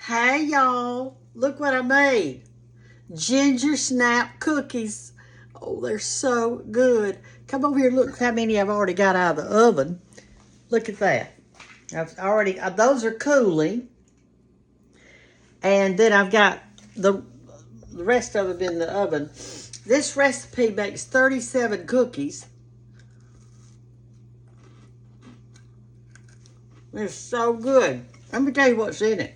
Hey y'all, look what I made. Ginger snap cookies. Oh, they're so good. Come over here and look how many I've already got out of the oven. Look at that. I've already, those are cooling. And then I've got the rest of them in the oven. This recipe makes 37 cookies. They're so good. Let me tell you what's in it.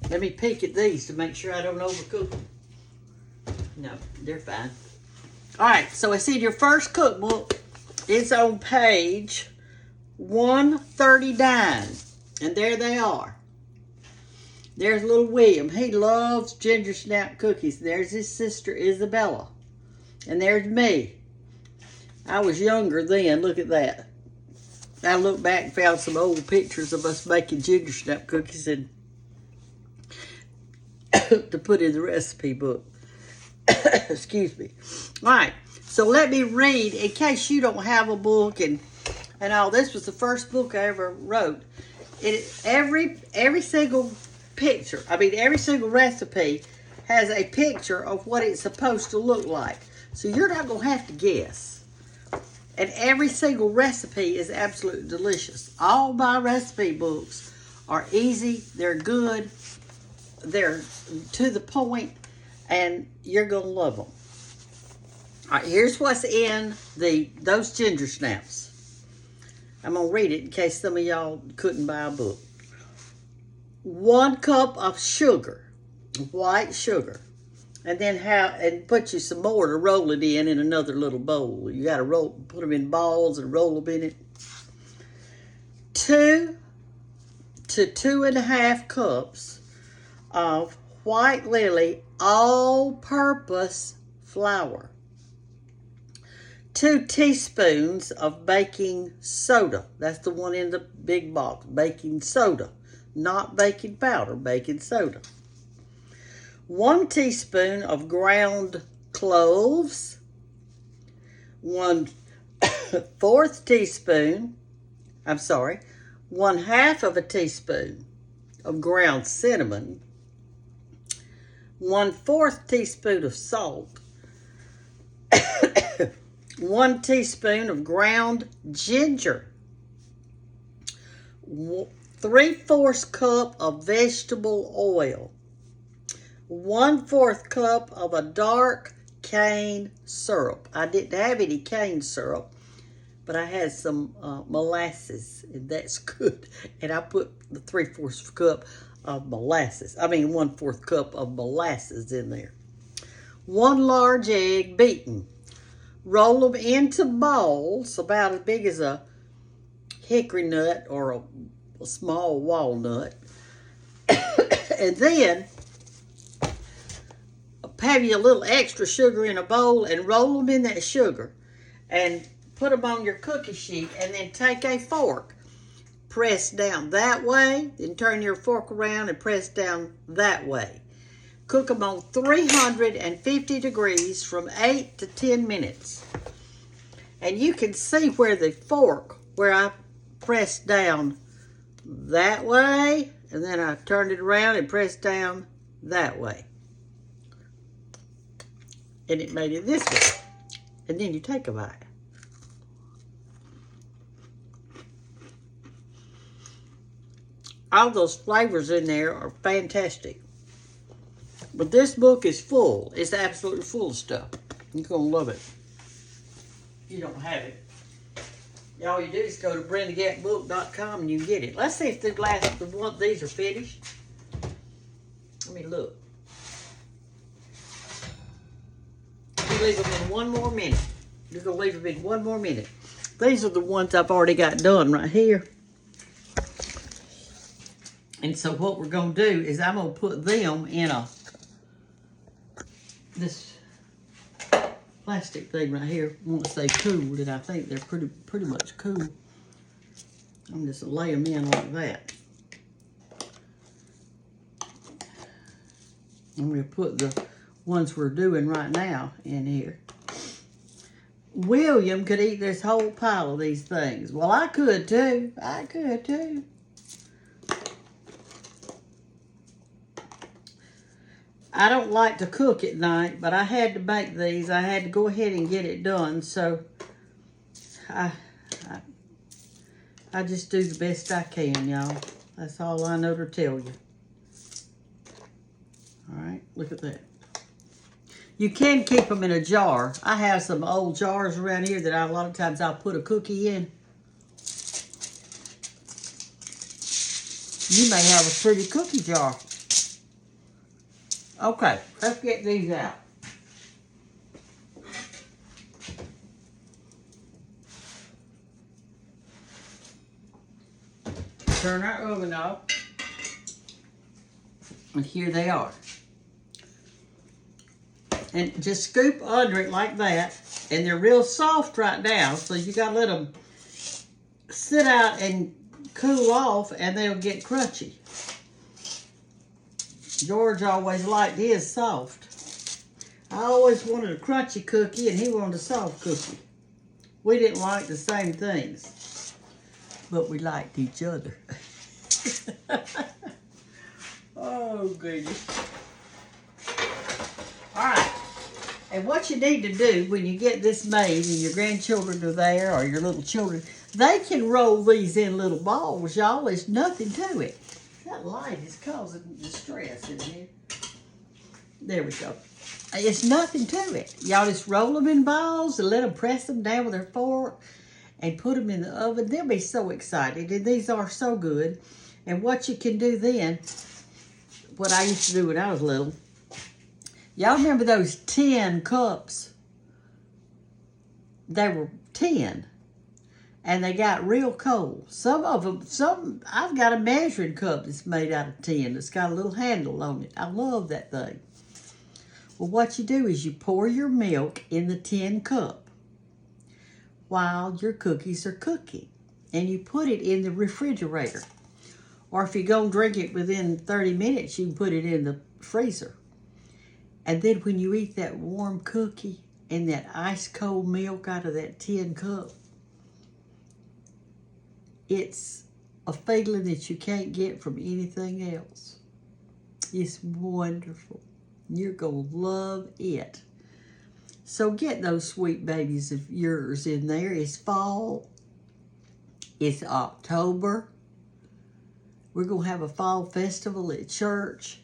Let me peek at these to make sure I don't overcook them. No, they're fine. All right, so it's in your first cookbook. It's on page 139. And there they are. There's little William. He loves ginger snap cookies. There's his sister, Isabella. And there's me. I was younger then. Look at that. I looked back and found some old pictures of us making ginger snap cookies and to put in the recipe book. Excuse me. All right. So let me read in case you don't have a book and all. This was the first book I ever wrote. Every single picture, every single recipe has a picture of what it's supposed to look like. So you're not going to have to guess. And every single recipe is absolutely delicious. All my recipe books are easy. They're good. They're to the point, and you're going to love them. All right, here's what's in those ginger snaps. I'm going to read it in case some of y'all couldn't buy a book. 1 cup of sugar, white sugar. And then put you some more to roll it in another little bowl. You got to put them in balls and roll them in it. 2 to 2.5 cups of White Lily all-purpose flour. 2 teaspoons of baking soda. That's the one in the big box. Baking soda. Not baking powder, baking soda. 1 teaspoon of ground cloves. 1/4 teaspoon. 1/2 of a teaspoon of ground cinnamon. 1/4 teaspoon of salt. 1 teaspoon of ground ginger. 3/4 cup of vegetable oil. 1/4 cup of a dark cane syrup. I didn't have any cane syrup, but I had some molasses, and that's good. And I put the 3/4 cup of molasses. 1/4 cup of molasses in there. 1 large egg beaten. Roll them into balls about as big as a hickory nut or a small walnut. And then have you a little extra sugar in a bowl and roll them in that sugar and put them on your cookie sheet, and then take a fork, press down that way, then turn your fork around and press down that way. Cook them on 350 degrees from 8 to 10 minutes. And you can see where I pressed down that way, and then I turned it around and pressed down that way. And it made it this way. And then you take a bite. All those flavors in there are fantastic. But this book is full. It's absolutely full of stuff. You're going to love it. If you don't have it, all you do is go to BrendaGatbook.com and you can get it. Let's see if these are finished. Let me look. Leave them in 1 more minute. You're going to leave them in 1 more minute. These are the ones I've already got done right here. And so what we're going to do is I'm going to put them in this plastic thing right here. Once they cool, and I think they're pretty much cool. I'm just going to lay them in like that. I'm going to put the ones we're doing right now in here. William could eat this whole pile of these things. Well, I could too. I could too. I don't like to cook at night, but I had to make these. I had to go ahead and get it done, so I just do the best I can, y'all. That's all I know to tell you. All right, look at that. You can keep them in a jar. I have some old jars around here that a lot of times I'll put a cookie in. You may have a pretty cookie jar. Okay, let's get these out. Turn our oven off. And here they are. And just scoop under it like that. And they're real soft right now, so you gotta let them sit out and cool off, and they'll get crunchy. George always liked his soft. I always wanted a crunchy cookie, and he wanted a soft cookie. We didn't like the same things, but we liked each other. Oh, goodness. All right. And what you need to do when you get this made and your grandchildren are there or your little children, they can roll these in little balls, y'all. There's nothing to it. That light is causing distress in here. There we go. It's nothing to it. Y'all just roll them in balls and let them press them down with their fork and put them in the oven. They'll be so excited. And these are so good. And what you can do then, what I used to do when I was little, y'all remember those tin cups? They were tin. And they got real cold. Some of them, I've got a measuring cup that's made out of tin. It's got a little handle on it. I love that thing. Well, what you do is you pour your milk in the tin cup while your cookies are cooking. And you put it in the refrigerator. Or if you're going to drink it within 30 minutes, you can put it in the freezer. And then when you eat that warm cookie and that ice cold milk out of that tin cup, it's a feeling that you can't get from anything else. It's wonderful. You're going to love it. So get those sweet babies of yours in there. It's fall. It's October. We're going to have a fall festival at church.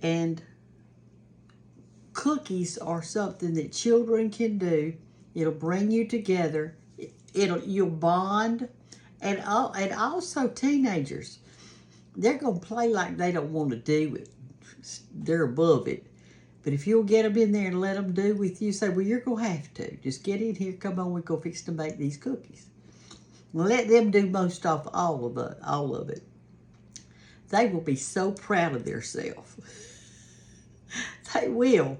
And cookies are something that children can do. It'll bring you together. You'll bond. And also teenagers, they're going to play like they don't want to do it. They're above it. But if you'll get them in there and let them do with you, say, well, you're going to have to. Just get in here. Come on, we're going to fix to make these cookies. Let them do most of all of it. They will be so proud of themselves. They will.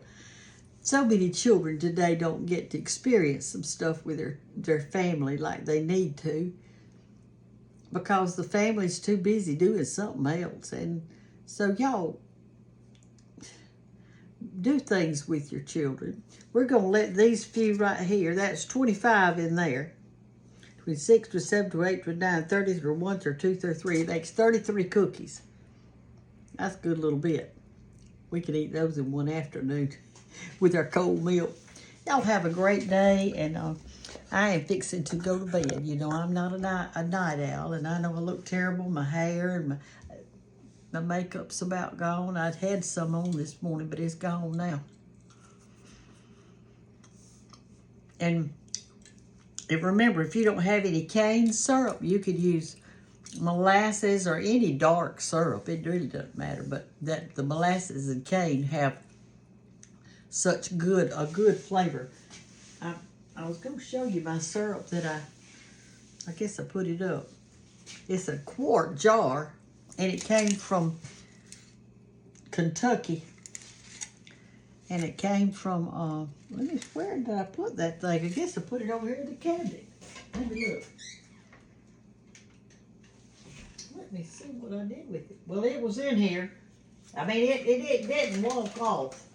So many children today don't get to experience some stuff with their family like they need to, because the family's too busy doing something else. And so y'all do things with your children. We're going to let these few right here, that's 25 in there, between 6 to 7 to 8 to 9, 30 to 1 to 2 to 3. It makes 33 cookies. That's a good little bit. We can eat those in one afternoon with our cold milk. Y'all have a great day, and I am fixing to go to bed. You know, I'm not a night owl, and I know I look terrible. My hair and my makeup's about gone. I'd had some on this morning, but it's gone now. And remember, if you don't have any cane syrup, you could use molasses or any dark syrup. It really doesn't matter, but that the molasses and cane have such a good flavor. I was going to show you my syrup that I guess I put it up. It's a quart jar, and it came from Kentucky. And it came from, where did I put that thing? I guess I put it over here in the cabinet. Let me look. Let me see what I did with it. Well, it was in here. I mean, it didn't walk off.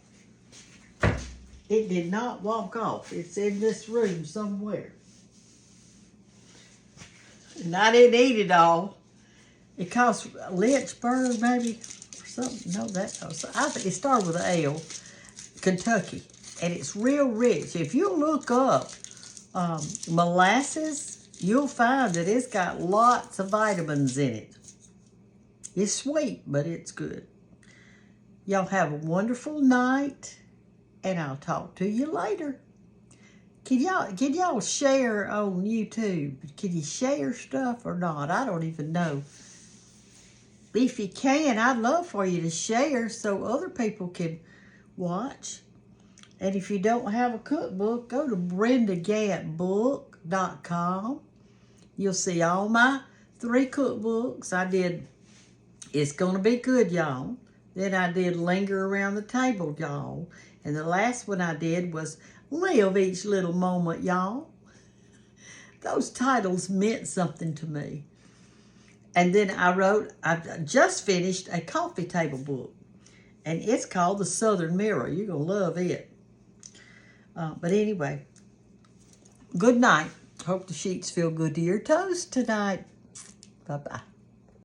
It did not walk off. It's in this room somewhere. And I didn't eat it all. It cost Lynchburg, maybe, or something. No, I think it started with an L. Kentucky. And it's real rich. If you look up molasses, you'll find that it's got lots of vitamins in it. It's sweet, but it's good. Y'all have a wonderful night, and I'll talk to you later. Can y'all share on YouTube? Can you share stuff or not? I don't even know. If you can, I'd love for you to share so other people can watch. And if you don't have a cookbook, go to BrendaGantBook.com. You'll see all my 3 cookbooks. I did It's Gonna Be Good, y'all. Then I did Linger Around the Table, y'all. And the last one I did was Live Each Little Moment, y'all. Those titles meant something to me. And then I just finished a coffee table book. And it's called The Southern Mirror. You're going to love it. But anyway, good night. Hope the sheets feel good to your toes tonight. Bye-bye.